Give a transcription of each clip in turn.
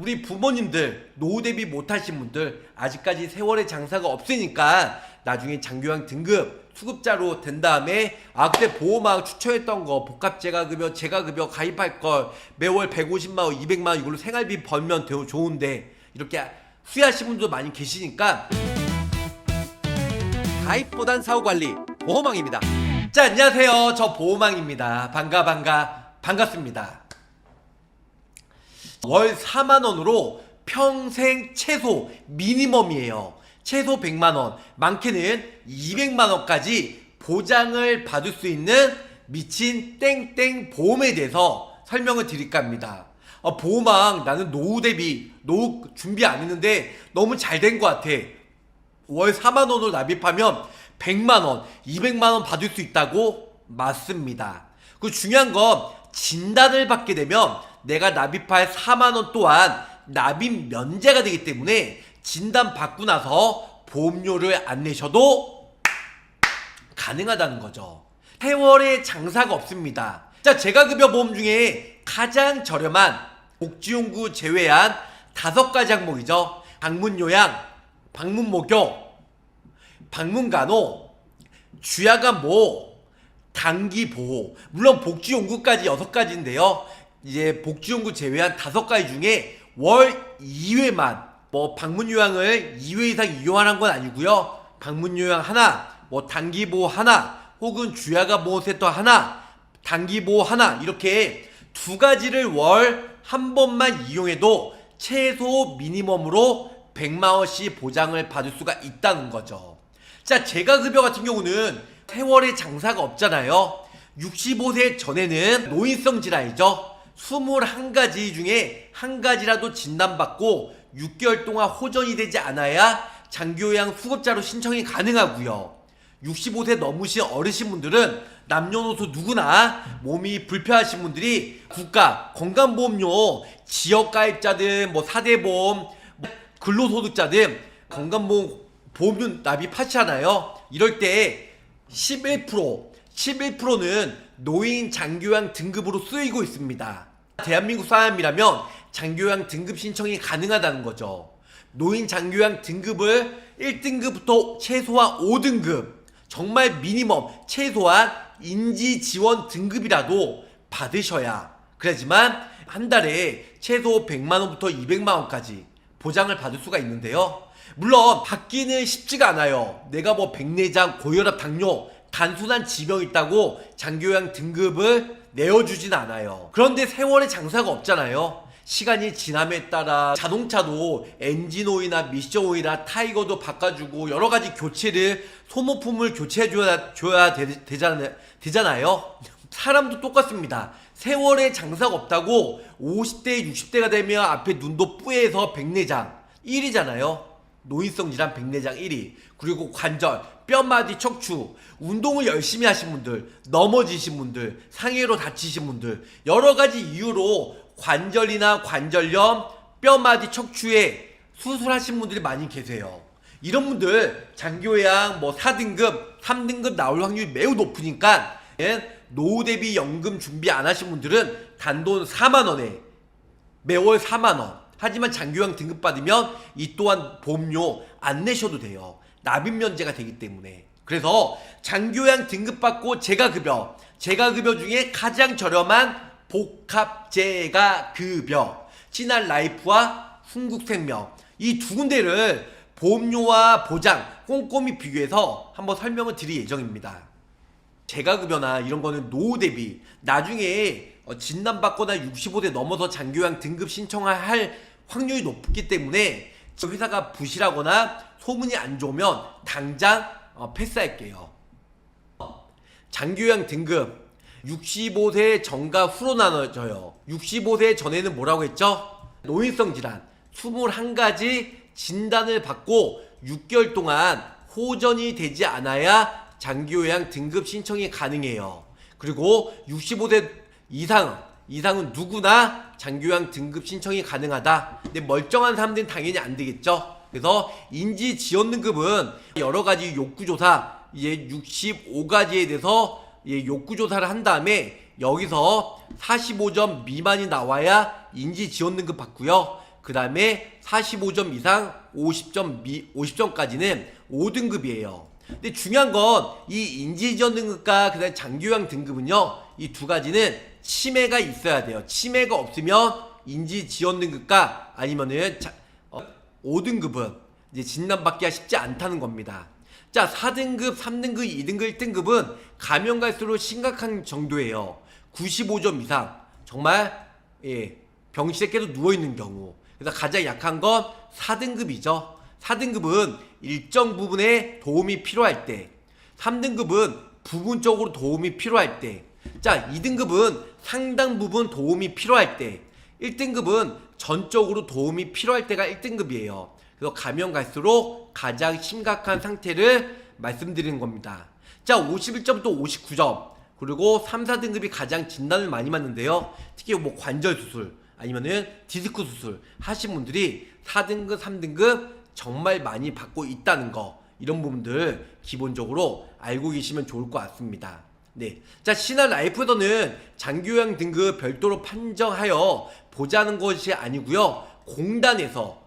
우리 부모님들 노후 대비 못하신 분들 아직까지 세월의 장사가 없으니까 나중에 장교양 등급 수급자로 된 다음에 그때 보호막 추천했던 거 복합재가급여 재가급여 가입할 걸 매월 150만원 200만원 이걸로 생활비 벌면 좋은데 이렇게 후회하신 분도 많이 계시니까 가입보단 사후관리 보호망입니다. 자, 안녕하세요. 저 보호망입니다. 반갑습니다. 월 4만원으로 평생 최소 미니멈이에요. 최소 100만원, 많게는 200만원까지 보장을 받을 수 있는 미친 땡땡 보험에 대해서 설명을 드릴까 합니다. 보호망 나는 노후 대비 노후 준비 안 했는데 너무 잘 된 것 같아. 월 4만원으로 납입하면 100만원, 200만원 받을 수 있다고? 맞습니다. 그 중요한 건 진단을 받게 되면 내가 납입할 4만원 또한 납입 면제가 되기 때문에 진단 받고 나서 보험료를 안 내셔도 가능하다는 거죠. 세월의 장사가 없습니다. 자, 재가급여 보험 중에 가장 저렴한 복지용구 제외한 5가지 항목이죠. 방문요양, 방문목욕, 방문간호, 주야간보호, 단기보호. 물론 복지용구까지 6가지인데요. 이제 복지용구 제외한 5가지 중에 월 2회만 방문요양을 2회 이상 이용하는 건 아니고요. 방문요양 하나, 단기보호 하나, 혹은 주야간보호 세트 하나, 단기보호 하나 이렇게 2가지를 월 한 번만 이용해도 최소 미니멈으로 100만원씩 보장을 받을 수가 있다는 거죠. 자, 재가급여 같은 경우는 세월의 장사가 없잖아요. 65세 전에는 노인성 질환이죠. 21가지 중에 한 가지라도 진단받고 6개월 동안 호전이 되지 않아야 장교양 수급자로 신청이 가능하고요. 65세 넘으신 어르신분들은 남녀노소 누구나 몸이 불편하신 분들이 국가 건강보험료 지역가입자든 4대보험 근로소득자든 건강보험료 납입하시잖아요. 이럴 때 11%는 노인 장교양 등급으로 쓰이고 있습니다. 대한민국 사람이라면 장교양 등급 신청이 가능하다는 거죠. 노인 장교양 등급을 1등급부터 최소한 5등급, 정말 미니멈 최소한 인지지원 등급이라도 받으셔야 그래야지만 한 달에 최소 100만원부터 200만원까지 보장을 받을 수가 있는데요. 물론 받기는 쉽지가 않아요. 내가 백내장, 고혈압, 당뇨, 단순한 질병이 있다고 장교양 등급을 내어주진 않아요. 그런데 세월의 장사가 없잖아요. 시간이 지남에 따라 자동차도 엔진오일이나 미션오일이나 타이거도 바꿔주고 여러가지 교체를 소모품을 교체해줘야 되잖아요. 사람도 똑같습니다. 세월의 장사가 없다고 50대 60대가 되면 앞에 눈도 뿌해서 백내장 1위잖아요. 노인성 질환 백내장 1위. 그리고 관절, 뼈마디, 척추, 운동을 열심히 하신 분들, 넘어지신 분들, 상해로 다치신 분들, 여러가지 이유로 관절이나 관절염, 뼈마디, 척추에 수술하신 분들이 많이 계세요. 이런 분들 장교양 4등급, 3등급 나올 확률이 매우 높으니까 노후 대비 연금 준비 안 하신 분들은 단돈 4만원에 매월 4만원. 하지만 장교양 등급 받으면 이 또한 보험료 안 내셔도 돼요. 납입 면제가 되기 때문에. 그래서 장교양 등급 받고 재가급여 중에 가장 저렴한 복합재가급여, 신한라이프와 흥국생명 이 2군데를 보험료와 보장 꼼꼼히 비교해서 한번 설명을 드릴 예정입니다. 재가급여나 이런 거는 노후 대비 나중에 진단받거나 65세 넘어서 장교양 등급 신청할 확률이 높기 때문에 회사가 부실하거나 소문이 안 좋으면 당장 패스할게요. 장교양 등급 65세 전과 후로 나눠져요. 65세 전에는 뭐라고 했죠? 노인성 질환 21가지 진단을 받고 6개월 동안 호전이 되지 않아야 장교양 등급 신청이 가능해요. 그리고 65세 이상은 누구나 장교양 등급 신청이 가능하다. 근데 멀쩡한 사람들은 당연히 안 되겠죠. 그래서 인지지원 등급은 여러가지 욕구조사 이제 65가지에 대해서 욕구조사를 한 다음에 여기서 45점 미만이 나와야 인지지원 등급 받고요. 그 다음에 45점 이상 50점까지는 5등급이에요. 근데 중요한 건 이 인지지원 등급과 그 다음에 장기요양 등급은요, 이 두 가지는 치매가 있어야 돼요. 치매가 없으면 인지지원 등급과 아니면은 5등급은 이제 진단받기가 쉽지 않다는 겁니다. 자, 4등급, 3등급, 2등급, 1등급은 가면 갈수록 심각한 정도예요. 95점 이상, 정말 병실에 계속 누워있는 경우. 그래서 가장 약한 건 4등급이죠. 4등급은 일정 부분에 도움이 필요할 때, 3등급은 부분적으로 도움이 필요할 때, 자, 2등급은 상당 부분 도움이 필요할 때, 1등급은 전적으로 도움이 필요할 때가 1등급이에요. 그래서 가면 갈수록 가장 심각한 상태를 말씀드리는 겁니다. 자, 51점부터 59점. 그리고 3, 4등급이 가장 진단을 많이 받는데요. 특히 뭐 관절 수술 아니면은 디스크 수술 하신 분들이 4등급, 3등급 정말 많이 받고 있다는 거, 이런 부분들 기본적으로 알고 계시면 좋을 것 같습니다. 네. 자, 신한라이프에서는 장기요양 등급 별도로 판정하여 보자는 것이 아니고요. 공단에서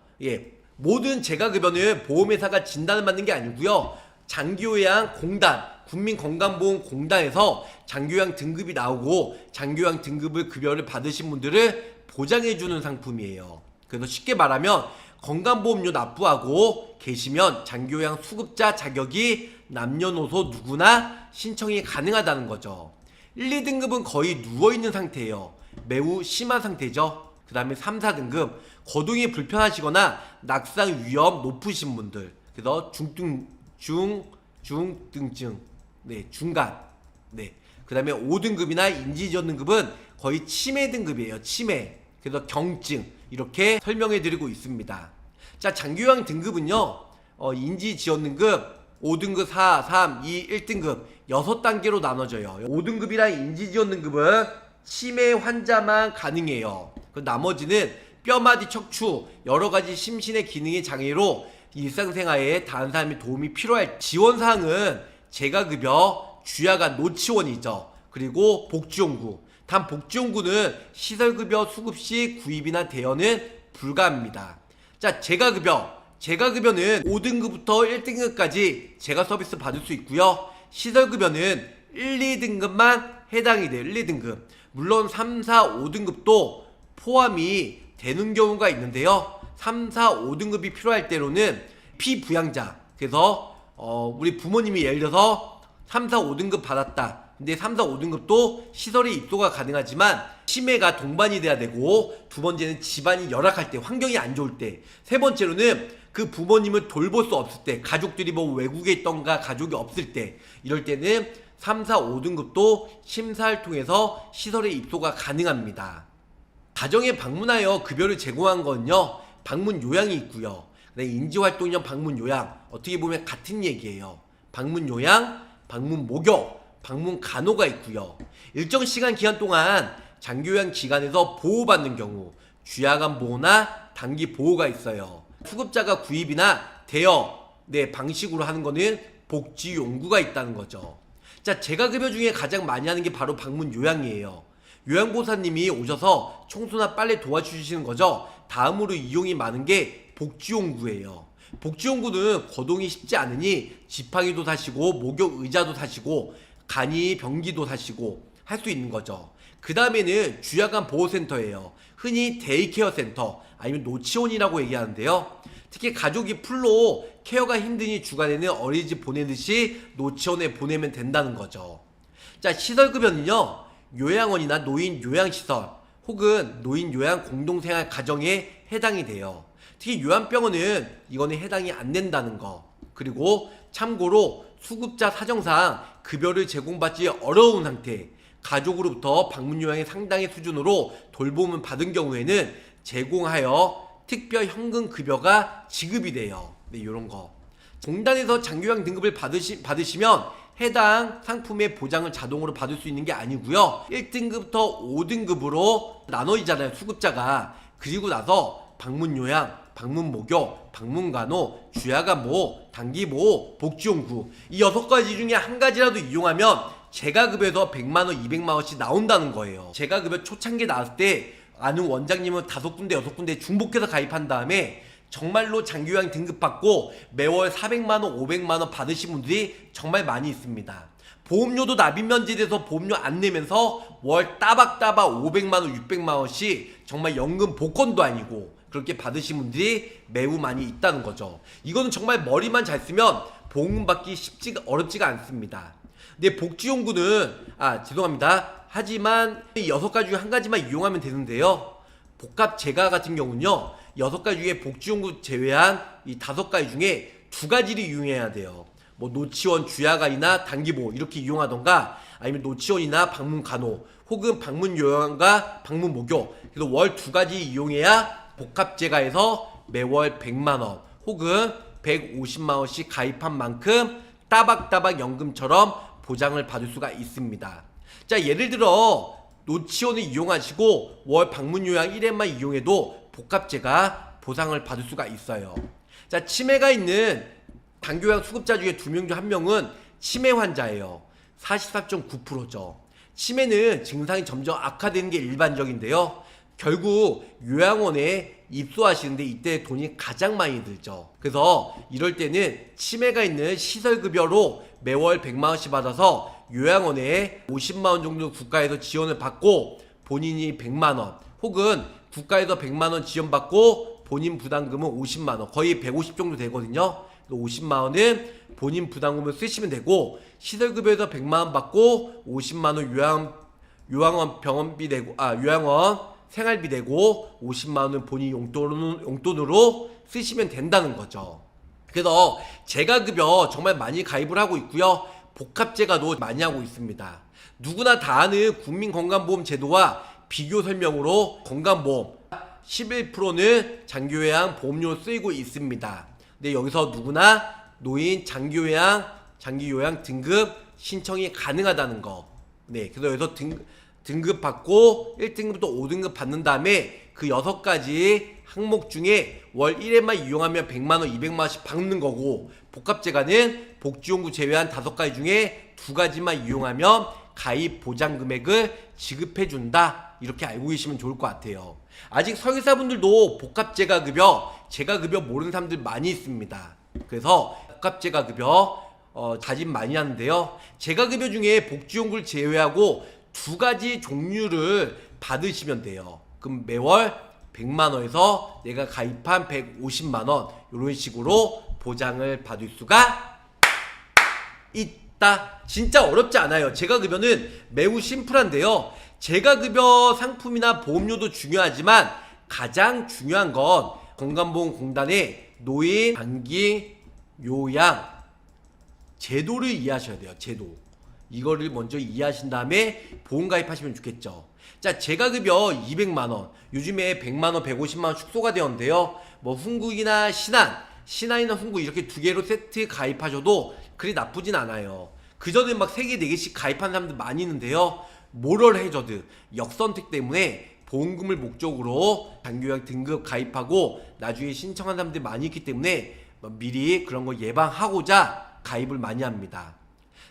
모든 재가급여는 보험회사가 진단을 받는 게 아니고요. 장기요양 공단, 국민건강보험공단에서 장기요양 등급이 나오고 장기요양 등급을 급여를 받으신 분들을 보장해주는 상품이에요. 그래서 쉽게 말하면 건강보험료 납부하고 계시면 장기요양 수급자 자격이 남녀노소 누구나 신청이 가능하다는 거죠. 1, 2등급은 거의 누워있는 상태예요. 매우 심한 상태죠. 그 다음에 3, 4등급 거동이 불편하시거나 낙상 위험 높으신 분들, 그래서 중등증, 중간. 그 다음에 5등급이나 인지지원 등급은 거의 치매 등급이에요. 치매. 그래서 경증. 이렇게 설명해 드리고 있습니다. 자, 장기요양 등급은요, 인지지원 등급 5등급, 4, 3, 2, 1등급 6단계로 나눠져요. 5등급이랑 인지지원 등급은 치매 환자만 가능해요. 그 나머지는 뼈마디, 척추, 여러가지 심신의 기능의 장애로 일상생활에 다른 사람의 도움이 필요할 지원사항은 재가급여, 주야간 노치원이죠. 그리고 복지용구. 단 복지용구는 시설급여 수급시 구입이나 대여는 불가합니다. 자, 재가급여는 5등급부터 1등급까지 재가 서비스 받을 수 있고요. 시설급여는 1, 2등급만 해당이 돼요. 1, 2등급. 물론 3, 4, 5등급도 포함이 되는 경우가 있는데요. 3, 4, 5등급이 필요할 때로는 피부양자, 그래서 우리 부모님이 예를 들어서 3, 4, 5등급 받았다. 근데 3, 4, 5등급도 시설에 입소가 가능하지만 치매가 동반이 돼야 되고, 두 번째는 집안이 열악할 때, 환경이 안 좋을 때, 세 번째로는 그 부모님을 돌볼 수 없을 때, 가족들이 뭐 외국에 있던가 가족이 없을 때, 이럴 때는 3, 4, 5등급도 심사를 통해서 시설에 입소가 가능합니다. 가정에 방문하여 급여를 제공한 건요, 방문 요양이 있고요. 인지활동형 방문 요양, 어떻게 보면 같은 얘기예요. 방문 요양, 방문 목욕, 방문 간호가 있고요. 일정 시간 기간 동안 장기요양 기관에서 보호받는 경우 주야간 보호나 단기 보호가 있어요. 수급자가 구입이나 대여 방식으로 하는 거는 복지용구가 있다는 거죠. 자, 재가급여 중에 가장 많이 하는 게 바로 방문 요양이에요. 요양보호사님이 오셔서 청소나 빨래 도와주시는 거죠. 다음으로 이용이 많은 게 복지용구예요. 복지용구는 거동이 쉽지 않으니 지팡이도 사시고 목욕 의자도 사시고 간이 변기도 사시고 할 수 있는 거죠. 그 다음에는 주야간 보호센터예요. 흔히 데이케어 센터 아니면 노치원이라고 얘기하는데요. 특히 가족이 풀로 케어가 힘드니 주간에는 어린이집 보내듯이 노치원에 보내면 된다는 거죠. 자, 시설급여는요, 요양원이나 노인 요양시설 혹은 노인 요양 공동생활 가정에 해당이 돼요. 특히 요양병원은 이거는 해당이 안 된다는 거. 그리고 참고로 수급자 사정상 급여를 제공받기 어려운 상태, 가족으로부터 방문 요양의 상당의 수준으로 돌봄을 받은 경우에는 제공하여 특별 현금 급여가 지급이 돼요. 이런 거. 공단에서 장기요양 등급을 받으시면 해당 상품의 보장을 자동으로 받을 수 있는 게 아니고요. 1등급부터 5등급으로 나눠지잖아요, 수급자가. 그리고 나서 방문 요양, 방문 목욕, 방문 간호, 주야간 보호, 단기 보호, 복지용구, 이 6가지 중에 한 가지라도 이용하면 재가급여에서 100만원, 200만원씩 나온다는 거예요. 재가급여 초창기에 나왔을 때 아는 원장님은 5군데 6군데 중복해서 가입한 다음에 정말로 장기요양 등급받고 매월 400만원 500만원 받으신 분들이 정말 많이 있습니다. 보험료도 납입 면제돼서 보험료 안 내면서 월 따박따박 500만원 600만원씩 정말 연금 복권도 아니고 그렇게 받으신 분들이 매우 많이 있다는 거죠. 이거는 정말 머리만 잘 쓰면 보험금 받기 어렵지가 않습니다. 근데 복지용구는 죄송합니다. 하지만 6가지 중에 한 가지만 이용하면 되는데요. 복합재가 같은 경우는요, 6가지 중에 복지용구 제외한 이 5가지 중에 2가지를 이용해야 돼요. 뭐 노치원 주야간이나 단기보 이렇게 이용하던가, 아니면 노치원이나 방문간호 혹은 방문요양과 방문목욕, 그래서 월 2가지 이용해야 복합재가에서 매월 100만원 혹은 150만원씩 가입한 만큼 따박따박 연금처럼 보장을 받을 수가 있습니다. 자, 예를 들어 노치원을 이용하시고 월 방문요양 1회만 이용해도 복합재가 보상을 받을 수가 있어요. 자, 치매가 있는 단교양 수급자 중에 2명 중 1명은 치매 환자예요. 44.9%죠. 치매는 증상이 점점 악화되는 게 일반적인데요. 결국 요양원에 입소하시는데 이때 돈이 가장 많이 들죠. 그래서 이럴 때는 치매가 있는 시설급여로 매월 100만원씩 받아서 요양원에 50만원 정도 국가에서 지원을 받고 본인이 100만원 혹은 국가에서 100만원 지원받고 본인 부담금은 50만원, 거의 150 정도 되거든요. 50만원은 본인 부담금을 쓰시면 되고, 시설급여에서 100만원 받고 50만원 요양원 병원비 내고, 요양원 생활비 내고 50만원은 본인 용돈으로 쓰시면 된다는 거죠. 그래서 재가급여 정말 많이 가입을 하고 있고요. 복합재가도 많이 하고 있습니다. 누구나 다 아는 국민건강보험 제도와 비교 설명으로 건강보험 11%는 장기요양 보험료로 쓰이고 있습니다. 근데 여기서 누구나 노인 장기요양 등급 신청이 가능하다는 거. 네, 그래서 여기서 등급 받고 1등급부터 5등급 받는 다음에 그 6가지 항목 중에 월 1회만 이용하면 100만원, 200만원씩 받는 거고, 복합재가는 복지용구 제외한 5가지 중에 2가지만 이용하면 가입 보장 금액을 지급해준다. 이렇게 알고 계시면 좋을 것 같아요. 아직 설계사분들도 복합재가급여, 재가급여 모르는 사람들 많이 있습니다. 그래서 복합재가급여 다짐 많이 하는데요. 재가급여 중에 복지용구를 제외하고 2가지 종류를 받으시면 돼요. 그럼 매월 100만원에서 내가 가입한 150만원 이런 식으로 보장을 받을 수가 있다. 진짜 어렵지 않아요. 재가급여는 매우 심플한데요. 재가급여 상품이나 보험료도 중요하지만 가장 중요한 건 건강보험공단의 노인 장기 요양 제도를 이해하셔야 돼요. 제도. 이거를 먼저 이해하신 다음에 보험 가입하시면 좋겠죠. 자, 재가급여 200만원, 요즘에 100만원, 150만원 축소가 되었는데요. 뭐 훈국이나 신한이나 훈국 이렇게 2개로 세트 가입하셔도 그리 나쁘진 않아요. 그전에 막 3개, 4개씩 가입한 사람들 많이 있는데요. 모럴 해저드, 역선택 때문에 보험금을 목적으로 장기요양 등급 가입하고 나중에 신청한 사람들이 많이 있기 때문에 미리 그런 거 예방하고자 가입을 많이 합니다.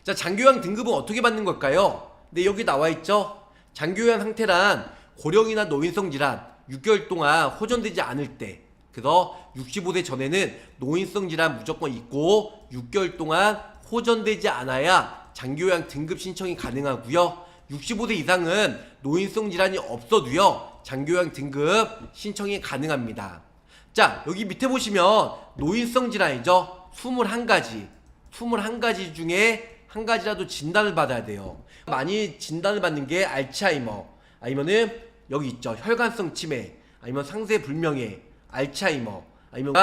자, 장기요양 등급은 어떻게 받는 걸까요? 네, 여기 나와 있죠. 장기요양 상태란 고령이나 노인성 질환 6개월 동안 호전되지 않을 때, 그래서 65세 전에는 노인성 질환 무조건 있고 6개월 동안 호전되지 않아야 장기요양 등급 신청이 가능하고요. 65세 이상은 노인성 질환이 없어도요, 장기요양 등급 신청이 가능합니다. 자, 여기 밑에 보시면 노인성 질환이죠. 21가지 중에 한 가지라도 진단을 받아야 돼요. 많이 진단을 받는 게 알츠하이머, 아니면은 여기 있죠, 혈관성 치매, 아니면 상세 불명예, 알츠하이머, 아니면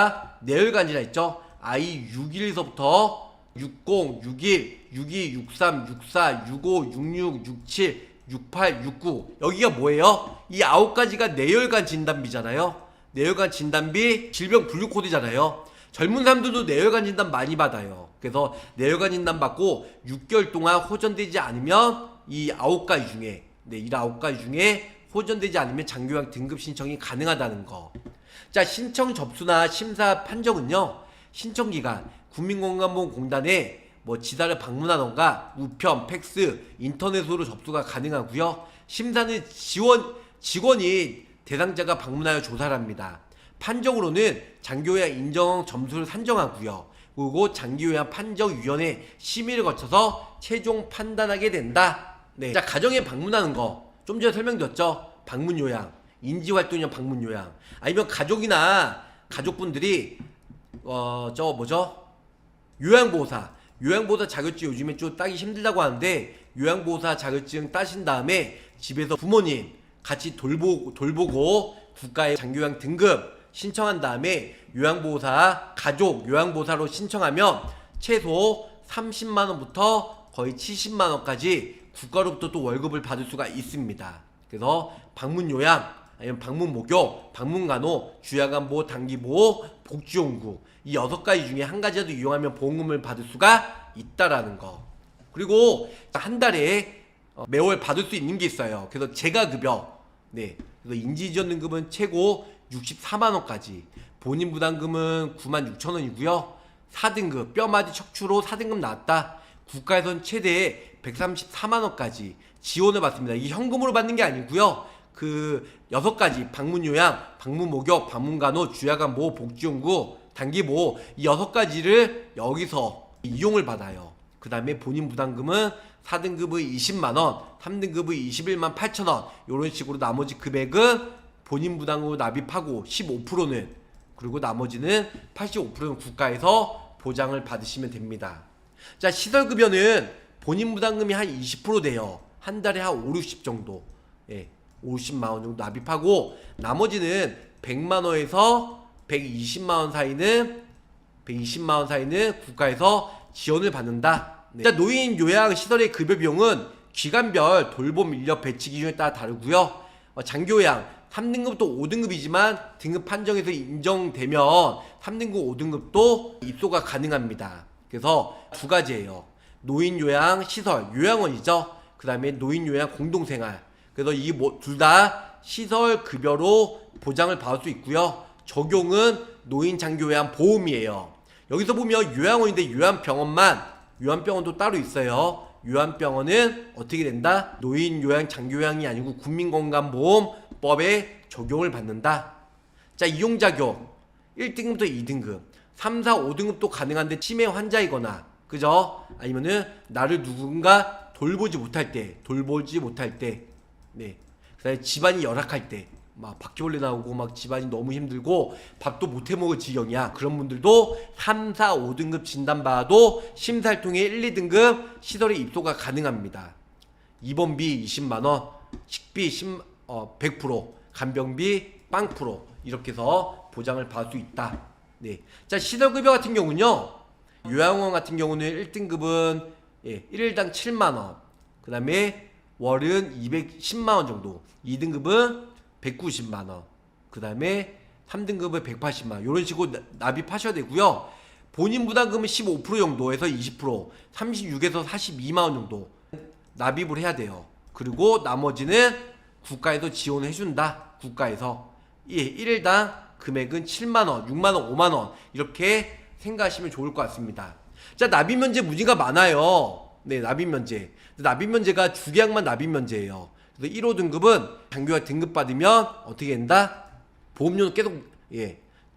뇌혈관 질환 있죠. I61에서부터 60, 61, 62, 63, 64, 65, 66, 67, 68, 69. 여기가 뭐예요? 이 9가지가 뇌혈관 진단비잖아요. 뇌혈관 진단비 질병 분류 코드잖아요. 젊은 사람들도 뇌혈관 진단 많이 받아요. 그래서 뇌혈관 진단 받고 6개월 동안 호전되지 않으면 이 9가지 중에, 이 9가지 중에 호전되지 않으면 장기요양 등급 신청이 가능하다는 거. 자, 신청 접수나 심사 판정은요, 신청기간 국민건강보험공단에 뭐 지사를 방문하던가 우편, 팩스, 인터넷으로 접수가 가능하고요. 심사는 직원이 대상자가 방문하여 조사를 합니다. 판정으로는 장기요양 인정 점수를 산정하고요. 그리고 장기요양 판정위원회 심의를 거쳐서 최종 판단하게 된다. 네. 자, 가정에 방문하는 거 좀 전에 설명드렸죠. 방문요양, 인지활동형 방문요양, 아니면 가족이나 가족분들이 요양보호사 자격증 요즘에 좀 따기 힘들다고 하는데, 요양보호사 자격증 따신 다음에 집에서 부모님 같이 돌보고 국가의 장기요양 등급 신청한 다음에 가족 요양보호사로 신청하면 최소 30만원부터 거의 70만원까지 국가로부터 또 월급을 받을 수가 있습니다. 그래서 방문요양, 아니면 방문목욕, 방문간호, 주야간보호, 단기보호, 복지용구, 이 6가지 중에 한 가지라도 이용하면 보험금을 받을 수가 있다라는 거. 그리고 한 달에 매월 받을 수 있는 게 있어요. 그래서 재가급여, 네, 그래서 인지지원 등급은 최고 64만원까지, 본인 부담금은 96,000원이고요 4등급 뼈마디 척추로 4등급 나왔다, 국가에선 최대 134만원까지 지원을 받습니다. 이게 현금으로 받는 게 아니고요, 그 6가지 방문요양, 방문목욕, 방문간호, 주야간보호, 복지용구, 단기보호, 이 6가지를 여기서 이용을 받아요. 그 다음에 본인 부담금은 4등급의 20만원, 3등급의 21만 8천원, 이런 식으로 나머지 금액은 본인 부담금으로 납입하고 15%는, 그리고 나머지는 85%는 국가에서 보장을 받으시면 됩니다. 자, 시설급여는 본인 부담금이 한 20% 돼요. 한 달에 한 5, 60 정도, 50만원 정도 납입하고, 나머지는 100만원에서 120만원 사이는 국가에서 지원을 받는다. 네. 노인 요양 시설의 급여 비용은 기간별 돌봄 인력 배치 기준에 따라 다르고요. 장기요양 3등급도 5등급이지만 등급 판정에서 인정되면 3등급, 5등급도 입소가 가능합니다. 그래서 2가지예요. 노인 요양 시설, 요양원이죠. 그 다음에 노인 요양 공동생활. 그래서 이 둘 다 시설 급여로 보장을 받을 수 있고요. 적용은 노인 장기요양 보험이에요. 여기서 보면 요양원인데 요양병원도 따로 있어요. 요양병원은 어떻게 된다? 노인 요양 장기요양이 아니고 국민건강보험법에 적용을 받는다. 자, 이용자격 1등급부터 2등급, 3, 4, 5등급도 가능한데 치매 환자이거나, 그죠? 아니면은 나를 누군가 돌보지 못할 때, 네. 그다음에 집안이 열악할 때, 막 바퀴벌레 나오고 막 집안이 너무 힘들고 밥도 못 해먹을 지경이야. 그런 분들도 3, 4, 5등급 진단받아도 심사를 통해 1, 2등급 시설에 입소가 가능합니다. 입원비 20만원, 식비 100%, 간병비 0% 이렇게 해서 보장을 받을 수 있다. 네. 자, 시설급여 같은 경우는요, 요양원 같은 경우는 1등급은 1일당 7만원, 그 다음에 월은 210만원 정도, 2등급은 190만원, 그 다음에 3등급은 180만원, 이런 식으로 납입하셔야 되고요. 본인 부담금은 15% 정도에서 20%, 36에서 42만원 정도 납입을 해야 돼요. 그리고 나머지는 국가에서 지원을 해준다. 국가에서 1일당 금액은 7만원, 6만원, 5만원 이렇게 생각하시면 좋을 것 같습니다. 자, 납입면제 문제가 많아요. 네, 납입면제. 납입면제가 주계약만 납입면제예요. 그래서 1호 등급은 장기요양 등급 받으면 어떻게 된다? 보험료는 계속,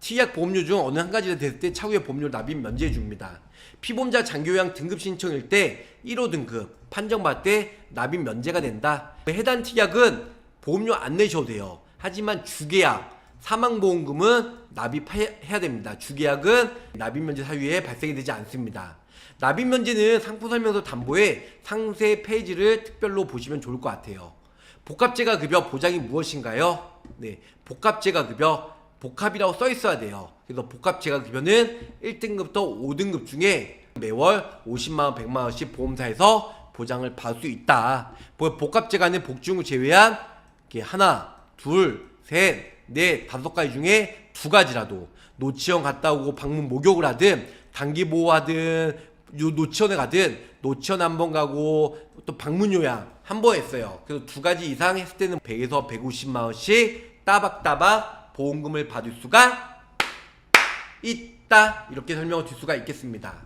T약 보험료 중 어느 한 가지가 됐을 때 차후에 보험료 납입 면제해 줍니다. 피보험자 장기요양 등급 신청일 때 1호 등급 판정받을 때 납입 면제가 된다. 해당 T약은 보험료 안 내셔도 돼요. 하지만 주계약, 사망보험금은 납입해야 됩니다. 주계약은 납입면제 사유에 발생이 되지 않습니다. 납입면제는 상품설명서 담보의 상세 페이지를 특별로 보시면 좋을 것 같아요. 복합재가급여 보장이 무엇인가요? 네, 복합재가급여, 복합이라고 써 있어야 돼요. 그래서 복합재가급여는 1등급부터 5등급 중에 매월 50만원, 100만원씩 보험사에서 보장을 받을 수 있다. 복합재가는 복지용구 제외한 하나, 둘, 셋, 넷, 5가지 중에 2가지라도 노치원 갔다 오고 방문 목욕을 하든 단기보호 하든 노치원에 가든, 노치원 한번 가고 또 방문 요양 한 번 했어요. 그래서 2가지 이상 했을 때는 100에서 150만원씩 따박따박 보험금을 받을 수가 있다. 이렇게 설명을 드릴 수가 있겠습니다.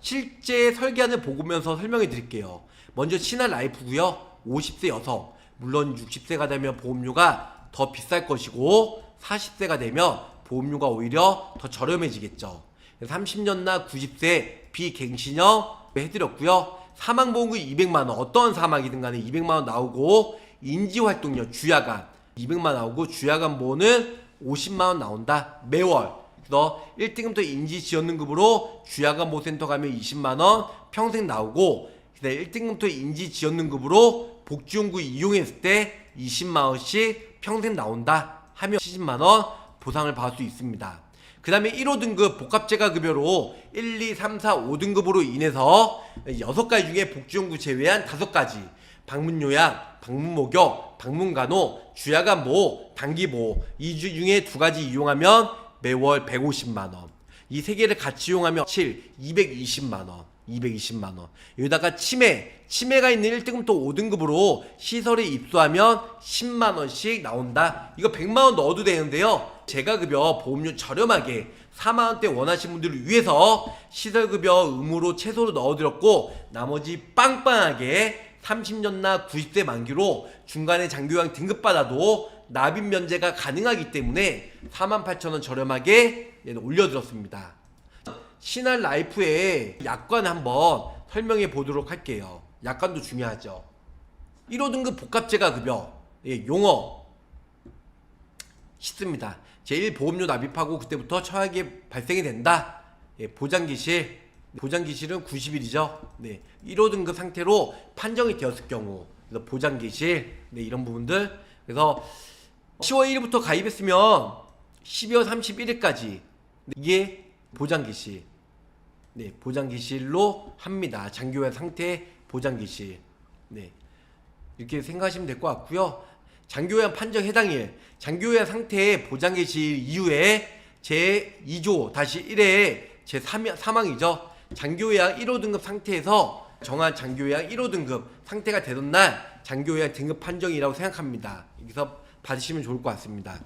실제 설계안을 보면서 설명해 드릴게요. 먼저 신한라이프고요. 50세 여성, 물론 60세가 되면 보험료가 더 비쌀 것이고 40세가 되면 보험료가 오히려 더 저렴해지겠죠. 30년나 90세 비갱신형 해드렸고요. 사망보험금 200만원, 어떤 사망이든 간에 200만원 나오고, 인지활동료 주야간 200만원 나오고, 주야간 보험은 50만원 나온다 매월. 그래서 1등급부터 인지지원등급으로 주야간보호센터 가면 20만원 평생 나오고, 1등급부터 인지지원등급으로 복지용구 이용했을 때 20만원씩 평생 나온다 하면 70만원 보상을 받을 수 있습니다. 그 다음에 1호등급 복합재가급여로 1, 2, 3, 4, 5등급으로 인해서 6가지 중에 복지용구 제외한 5가지, 방문요양, 방문목욕, 방문간호, 주야간보호, 단기보호, 이 중에 2가지 이용하면 매월 150만원, 이 3개를 같이 이용하면 220만원, 220만원. 여기다가 치매가 있는 1등급부터 5등급으로 시설에 입소하면 10만원씩 나온다. 이거 100만원 넣어도 되는데요, 재가급여 보험료 저렴하게 4만원대 원하시는 분들을 위해서 시설급여 의무로 최소로 넣어드렸고, 나머지 빵빵하게 30년나 90세 만기로 중간에 장기요양 등급받아도 납입 면제가 가능하기 때문에 48,000원 저렴하게 올려드렸습니다. 신한라이프의 약관 한번 설명해 보도록 할게요. 약관도 중요하죠. 1호등급 복합재가급여, 용어 쉽습니다. 제1보험료 납입하고 그때부터 처하게 발생이 된다. 보장기실, 보장기실은 90일이죠. 1호등급 상태로 판정이 되었을 경우, 그래서 보장기실, 이런 부분들. 그래서 10월 1일부터 가입했으면 12월 31일까지 이게 보장기실, 보장기실로 합니다. 장기요양 상태 보장기실. 이렇게 생각하시면 될 것 같고요. 장기요양 판정 해당일, 장기요양 상태 보장기실 이후에 제2조 -1회 제3항이죠. 장기요양 1호등급 상태에서 정한 장기요양 1호등급 상태가 되던 날 장기요양 등급 판정이라고 생각합니다. 여기서 받으시면 좋을 것 같습니다.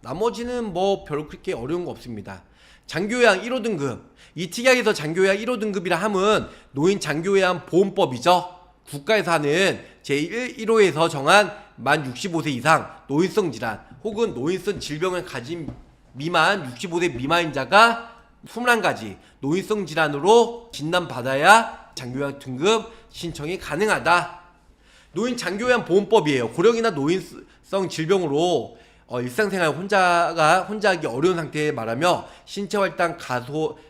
나머지는 뭐 별로 그렇게 어려운 거 없습니다. 장기요양 1호등급, 이 특약에서 장기요양 1호등급이라 함은 노인 장기요양 보험법이죠. 국가에서 하는 제1호에서 정한 만 65세 이상 노인성 질환 혹은 노인성 질병을 가진 미만 65세 미만인 자가 21가지 노인성 질환으로 진단받아야 장기요양 등급 신청이 가능하다. 노인 장기요양 보험법이에요. 고령이나 노인성 질병으로 일상생활 혼자 하기 어려운 상태에 말하며 신체활동,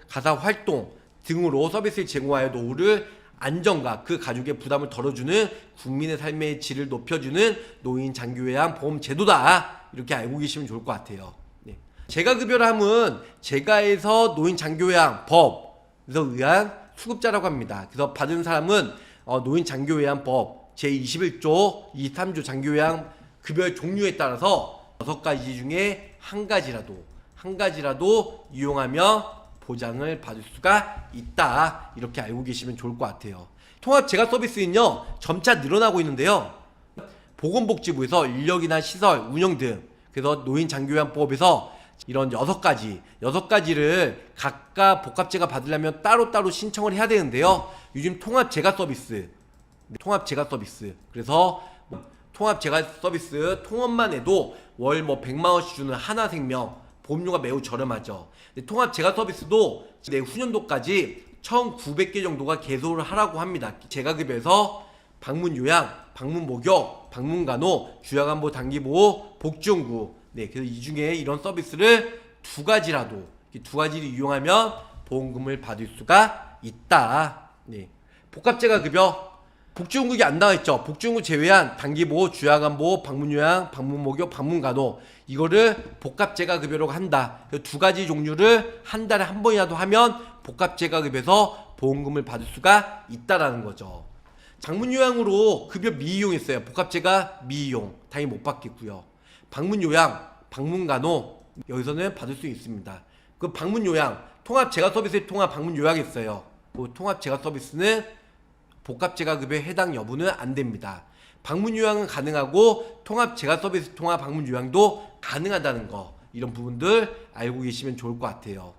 가사활동 등으로 서비스를 제공하여 노후를 안정과 그 가족의 부담을 덜어주는 국민의 삶의 질을 높여주는 노인 장기요양 보험 제도다. 이렇게 알고 계시면 좋을 것 같아요. 재가급여라 함은 재가에서 노인 장기요양 법에서 의한 수급자라고 합니다. 그래서 받은 사람은 노인 장기요양법 제21조, 23조 장기요양 급여의 종류에 따라서 6가지 중에 한 가지라도 이용하면 보장을 받을 수가 있다. 이렇게 알고 계시면 좋을 것 같아요. 통합재가 서비스는요, 점차 늘어나고 있는데요, 보건복지부에서 인력이나 시설, 운영 등, 그래서 노인장기요양법에서 이런 6가지를 각각 복합재가 받으려면 따로따로 신청을 해야 되는데요, 요즘 통합재가 서비스, 그래서 통합재가 서비스 통합만 해도 월 100만원씩 주는 하나생명 보험료가 매우 저렴하죠. 통합재가 서비스도 내후년도까지 1900개 정도가 개소를 하라고 합니다. 재가급여에서 방문요양, 방문목욕, 방문간호, 주야간보, 단기보호, 복지용구, 그래서 이 중에 이런 서비스를 2가지를 이용하면 보험금을 받을 수가 있다. 복합재가급여, 복지용국이 안 나와있죠. 복지용국 제외한 단기보호, 주야간보호, 방문요양, 방문목욕, 방문간호, 이거를 복합재가급여라고 한다. 2가지 종류를 한 달에 한 번이라도 하면 복합재가급여에서 보험금을 받을 수가 있다라는 거죠. 방문요양으로 급여 미이용했어요. 복합재가 미이용 당연히 못 받겠고요. 방문요양, 방문간호, 여기서는 받을 수 있습니다. 그 방문요양, 통합재가 서비스에 통합 방문요양이 있어요. 그 통합재가 서비스는 복합재가급여에 해당 여부는 안 됩니다. 방문요양은 가능하고 통합재가 서비스 통합 방문요양도 가능하다는 거, 이런 부분들 알고 계시면 좋을 것 같아요.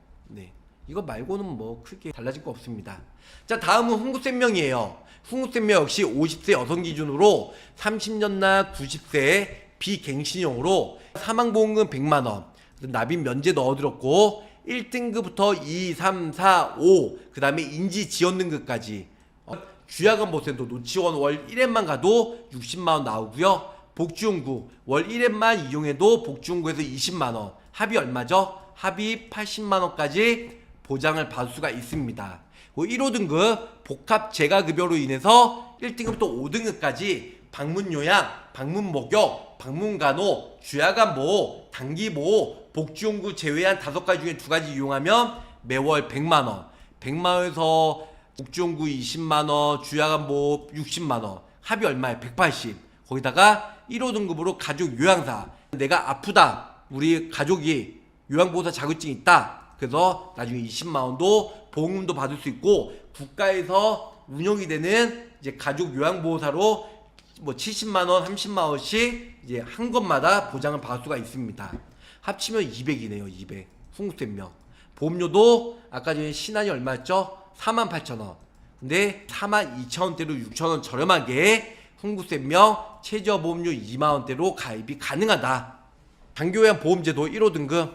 이거 말고는 뭐 크게 달라질 거 없습니다. 자, 다음은 훈구생명이에요. 훈구생명 역시 50세 여성 기준으로 30년나 90세 비갱신형으로 사망보험금 100만원, 납입 면제 넣어드렸고 1등급부터 2, 3, 4, 5, 그 다음에 인지지원등급까지 주야간 보센터 노치원 월 1회만 가도 60만원 나오고요. 복지용구 월 1회만 이용해도 복지용구에서 20만원, 합이 얼마죠? 합이 80만원까지 보장을 받을 수가 있습니다. 1호 등급 복합 재가급여로 인해서 1등급부터 5등급까지 방문요양, 방문목욕, 방문간호, 주야간보호, 단기보호, 복지용구 제외한 5가지 중에 2가지 이용하면 매월 100만원, 100만원에서 복지용구 20만원, 주야간보호 60만원, 합이 얼마예요? 180. 거기다가 1호 등급으로 가족 요양사, 내가 아프다, 우리 가족이 요양보호사 자격증이 있다, 그래서 나중에 20만원도 보험금도 받을 수 있고, 국가에서 운영이 되는 이제 가족 요양보호사로 뭐 70만원, 30만원씩 이제 한 것마다 보장을 받을 수가 있습니다. 합치면 200이네요. 200. 훈구세명. 보험료도 아까 전에 신한이 얼마였죠? 48,000원. 근데 42,000원대로 6,000원 저렴하게 훈구세명 최저보험료 2만원대로 가입이 가능하다. 장교요양 보험제도 1호 등급.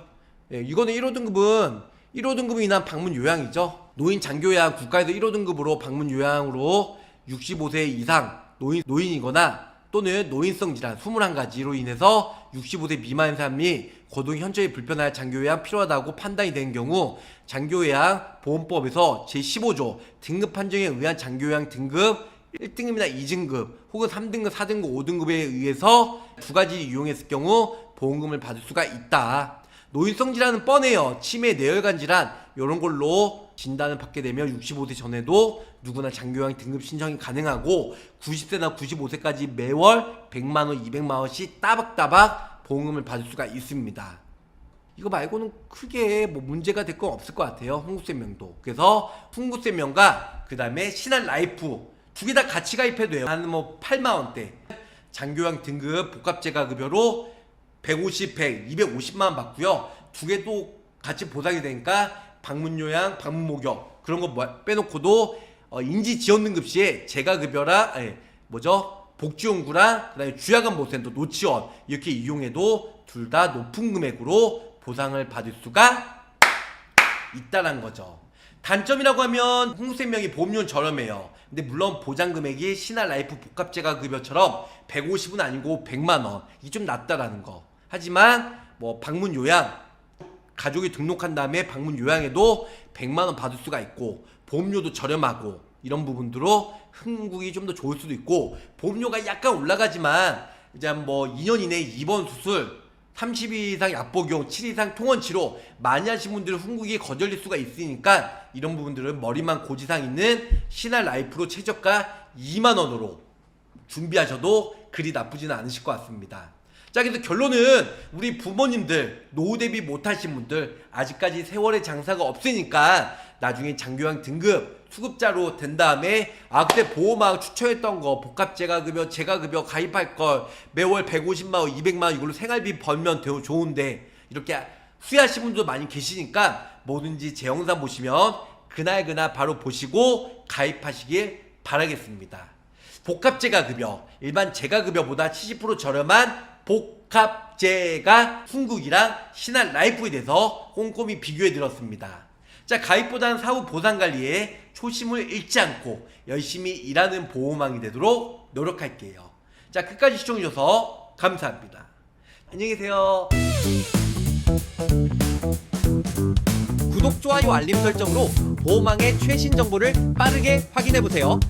예, 이거는 1호 등급은 1호 등급으로 인한 방문 요양이죠. 노인 장교요양 국가에서 1호 등급으로 방문 요양으로 65세 이상 노인이거나 또는 노인성 질환 21가지로 인해서 65세 미만인 사람이 거동 현저히 불편할 장교요양 필요하다고 판단이 된 경우 장교요양 보험법에서 제15조 등급 판정에 의한 장교요양 등급 1등급이나 2등급 혹은 3등급, 4등급, 5등급에 의해서 2가지 이용했을 경우 보험금을 받을 수가 있다. 노인성 질환은 뻔해요. 치매, 뇌혈관 질환 이런 걸로 진단을 받게 되면 65세 전에도 누구나 장교요양 등급 신청이 가능하고 90세나 95세까지 매월 100만원, 200만원씩 따박따박 보험금을 받을 수가 있습니다. 이거 말고는 크게 뭐 문제가 될 건 없을 것 같아요. 훈구세명도. 그래서 훈구세명과 그 다음에 신한라이프 2개 다 같이 가입해도 돼요. 한 뭐 8만원대 장교요양 등급 복합재가급여로 150, 100, 250만원 받고요. 2개도 같이 보상이 되니까 방문요양, 방문목욕 그런 거 빼놓고도 인지지원등급 시에 재가급여랑 복지용구랑 그다음에 주야간보호센터, 노치원 이렇게 이용해도 둘 다 높은 금액으로 보상을 받을 수가 있다는 거죠. 단점이라고 하면 훈구세명이 보험료는 저렴해요. 근데 물론 보장금액이 신한라이프 복합재가급여처럼 150은 아니고 100만원 이게 좀 낮다라는 거. 하지만 뭐 방문요양 가족이 등록한 다음에 방문요양에도 100만원 받을 수가 있고 보험료도 저렴하고 이런 부분들로 흥국이 좀 더 좋을 수도 있고 보험료가 약간 올라가지만 이제 뭐 2년 이내에 입원 수술 30일 이상 약복용 7일 이상 통원치료 많이 하신 분들은 흥국이 거절릴 수가 있으니까 이런 부분들은 머리만 고지상 있는 신한라이프로 최저가 2만원으로 준비하셔도 그리 나쁘지는 않으실 것 같습니다. 자, 그래서 결론은 우리 부모님들 노후 대비 못하신 분들 아직까지 세월의 장사가 없으니까 나중에 장교요양 등급 수급자로 된 다음에 그때 보험왕 추천했던 거 복합재가급여, 재가급여 가입할 걸 매월 150만원, 200만원 이걸로 생활비 벌면 좋은데 이렇게 후회하신 분도 많이 계시니까 뭐든지 제 영상 보시면 그날 바로 보시고 가입하시길 바라겠습니다. 복합재가급여, 일반 재가급여보다 70% 저렴한 복합재가 훈국이랑 신한라이프에 대해서 꼼꼼히 비교해 드렸습니다. 자, 가입보다는 사후 보상관리에 초심을 잃지 않고 열심히 일하는 보험왕이 되도록 노력할게요. 자, 끝까지 시청해주셔서 감사합니다. 안녕히 계세요. 구독, 좋아요, 알림 설정으로 보험왕의 최신 정보를 빠르게 확인해보세요.